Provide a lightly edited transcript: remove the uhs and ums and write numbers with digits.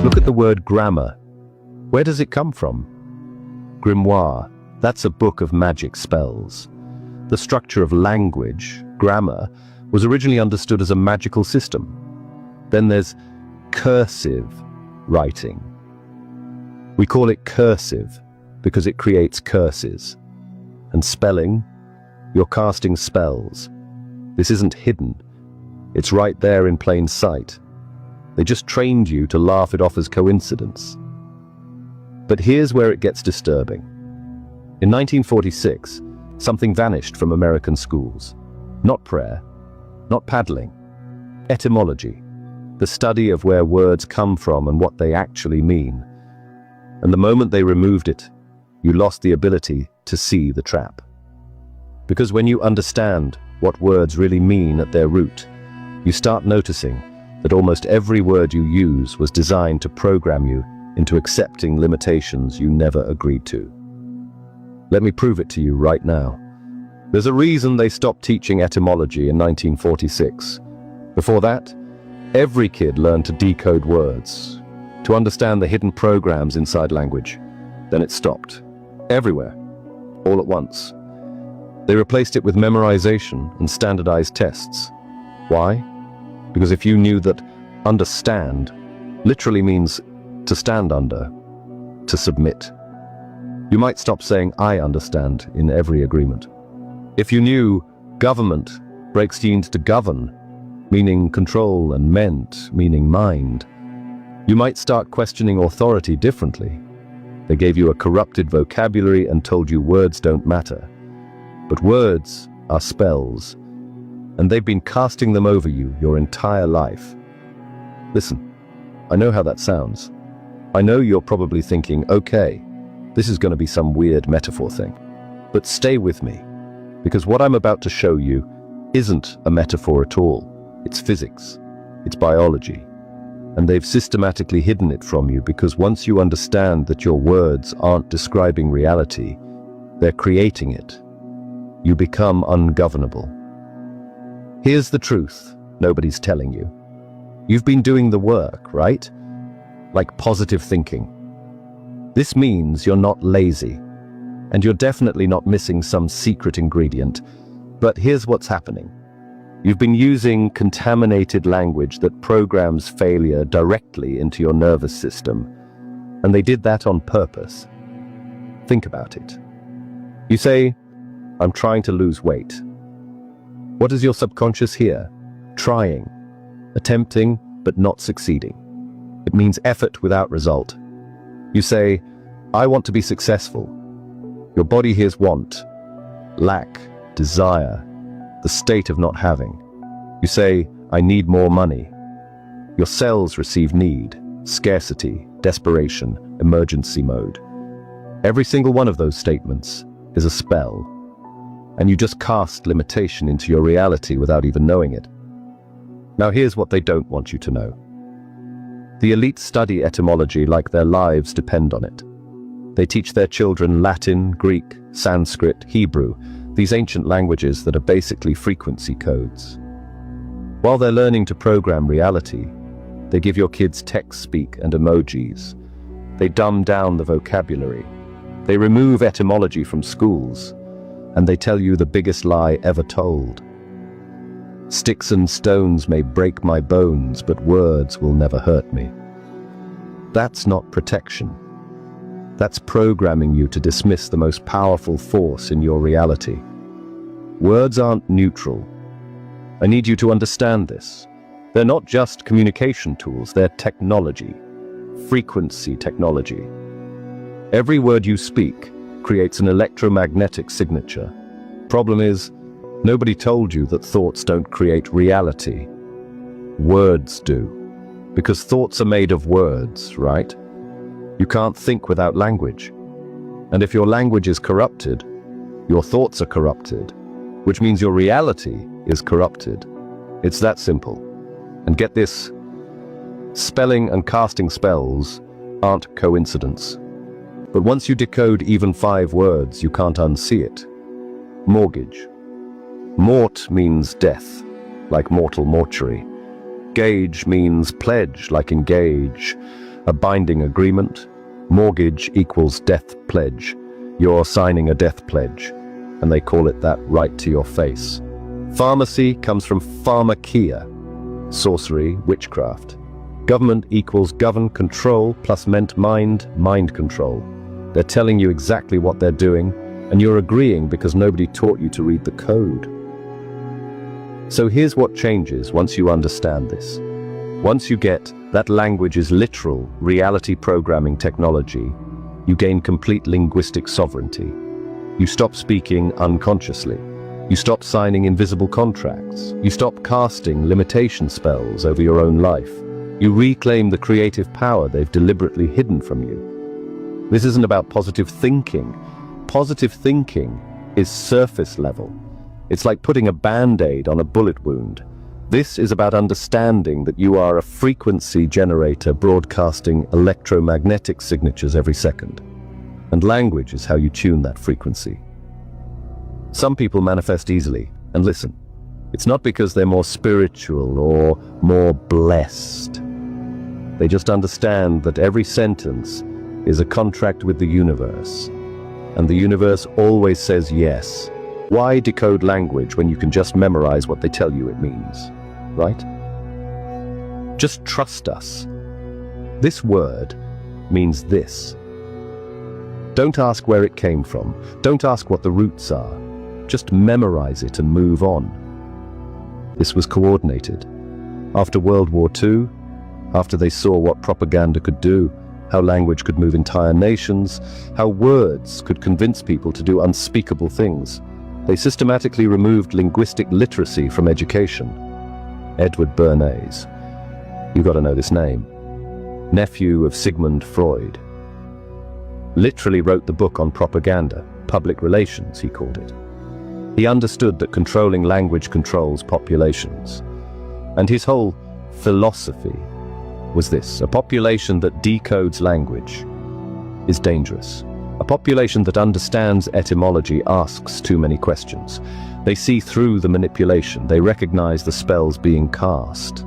Look at the word grammar. Where does it come from? Grimoire, that's a book of magic spells. The structure of language, grammar, was originally understood as a magical system. Then there's cursive writing. We call it cursive because it creates curses. And spelling, you're casting spells. This isn't hidden. It's right there in plain sight. They just trained you to laugh it off as coincidence. But here's where it gets disturbing. In 1946, something vanished from American schools. Not prayer, not paddling. Etymology, the study of where words come from and what they actually mean. And the moment they removed it, you lost the ability to see the trap. Because when you understand what words really mean at their root, you start noticing that almost every word you use was designed to program you into accepting limitations you never agreed to. Let me prove it to you right now. There's a reason they stopped teaching etymology in 1946. Before that, every kid learned to decode words, to understand the hidden programs inside language. Then it stopped. Everywhere. All at once. They replaced it with memorization and standardized tests. Why? Because if you knew that understand literally means to stand under, to submit, you might stop saying I understand in every agreement. If you knew government breaks genes to govern, meaning control, and ment, meaning mind, you might start questioning authority differently. They gave you a corrupted vocabulary and told you words don't matter. But words are spells, and they've been casting them over you your entire life. Listen, I know how that sounds. I know you're probably thinking, okay, this is going to be some weird metaphor thing. But stay with me, because what I'm about to show you isn't a metaphor at all. It's physics, it's biology, and they've systematically hidden it from you because once you understand that your words aren't describing reality, they're creating it, you become ungovernable. Here's the truth nobody's telling you. You've been doing the work, right? Like positive thinking. This means you're not lazy, and you're definitely not missing some secret ingredient. But here's what's happening. You've been using contaminated language that programs failure directly into your nervous system, and they did that on purpose. Think about it. You say, I'm trying to lose weight. What does your subconscious hear? Trying, attempting, but not succeeding. It means effort without result. You say, I want to be successful. Your body hears want, lack, desire, the state of not having. You say, I need more money. Your cells receive need, scarcity, desperation, emergency mode. Every single one of those statements is a spell, and you just cast limitation into your reality without even knowing it. Now here's what they don't want you to know. The elite study etymology like their lives depend on it. They teach their children Latin, Greek, Sanskrit, Hebrew, these ancient languages that are basically frequency codes. While they're learning to program reality, they give your kids text speak and emojis. They dumb down the vocabulary. They remove etymology from schools, and they tell you the biggest lie ever told. Sticks and stones may break my bones, but words will never hurt me. That's not protection. That's programming you to dismiss the most powerful force in your reality. Words aren't neutral. I need you to understand this. They're not just communication tools, they're technology. Frequency technology. Every word you speak creates an electromagnetic signature. Problem is, nobody told you that thoughts don't create reality. Words do. Because thoughts are made of words, right? You can't think without language. And if your language is corrupted, your thoughts are corrupted, which means your reality is corrupted. It's that simple. And get this, spelling and casting spells aren't coincidence. But once you decode even 5 words, you can't unsee it. Mortgage. Mort means death, like mortal mortuary. Gage means pledge, like engage. A binding agreement. Mortgage equals death pledge. You're signing a death pledge, and they call it that right to your face. Pharmacy comes from pharmakia, sorcery, witchcraft. Government equals govern, control, plus meant mind, mind control. They're telling you exactly what they're doing, and you're agreeing because nobody taught you to read the code. So here's what changes once you understand this. Once you get that language is literal, reality programming technology, you gain complete linguistic sovereignty. You stop speaking unconsciously. You stop signing invisible contracts. You stop casting limitation spells over your own life. You reclaim the creative power they've deliberately hidden from you. This isn't about positive thinking. Positive thinking is surface level. It's like putting a band-aid on a bullet wound. This is about understanding that you are a frequency generator broadcasting electromagnetic signatures every second. And language is how you tune that frequency. Some people manifest easily, and listen, it's not because they're more spiritual or more blessed. They just understand that every sentence is a contract with the universe, and the universe always says yes. Why decode language when you can just memorize what they tell you it means, right? Just trust us. This word means this. Don't ask where it came from. Don't ask what the roots are. Just memorize it and move on. This was coordinated. After World War II, after they saw what propaganda could do, how language could move entire nations, how words could convince people to do unspeakable things, they systematically removed linguistic literacy from education. Edward Bernays. You gotta know this name. Nephew of Sigmund Freud. Literally wrote the book on propaganda, public relations, he called it. He understood that controlling language controls populations. And his whole philosophy was this: a population that decodes language is dangerous. A population that understands etymology asks too many questions. They see through the manipulation. They recognize the spells being cast.